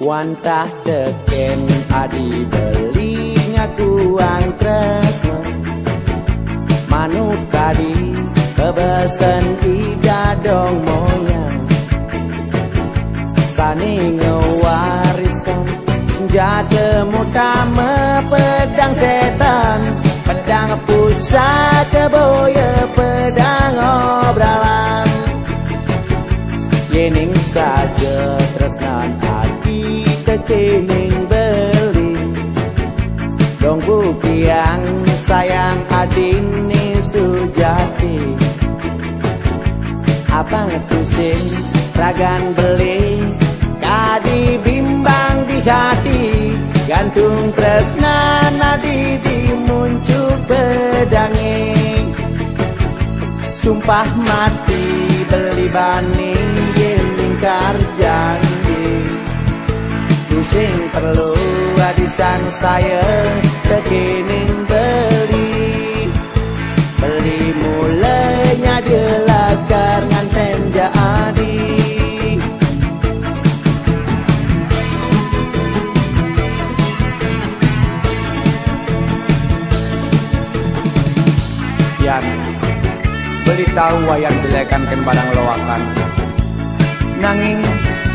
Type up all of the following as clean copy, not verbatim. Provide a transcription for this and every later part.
Wantah teken adi beli ngakuang tresno manut tadi kebesen ida dong moyang sani ngewarisan senjata mutama pedang setan pedang pusaka boya pedang obralan yening saja tresnan hati kekening beli dong bukiang sayang adini sujati abang pusing ragan beli kadi bimbang di hati gantung tresnan nadi dimuncul pedangi sumpah mati beli bani lingkar janji pusing perlu adisan saya tekening beli mulainya dilakar nganten jadi yan beli tahu wayang jelekan ken barang loakan nanging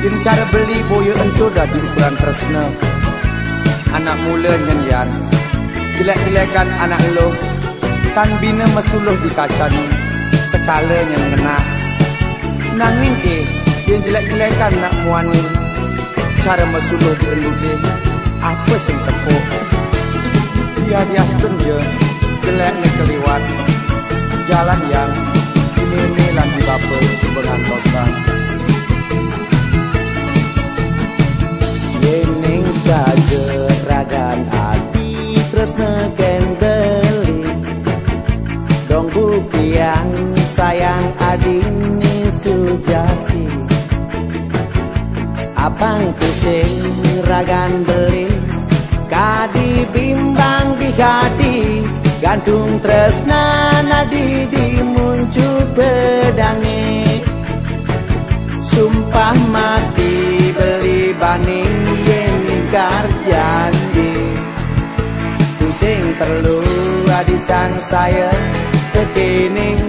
yang cara beli boyo entu dah di ukuran tresna anak mula nyanyian jelek-jelekan anak lo tan bina mesuluh di kaca ni sekala yang ngena nanging yang jelek-jelekan nak muani cara mesuluh di elude apa sing tepuk dia diastun je jelek ni keliwat jalan yang ini lan di bapa sumberan dosa yening saja ragan hati terus neken beli dong bukiang sayang adini sujati abang pusing ragan beli kadi bimbang di hati gantung tresna nadi dimuncul pedangi sumpah mati beli baning lingkar janji pusing perlu adisan saya kekening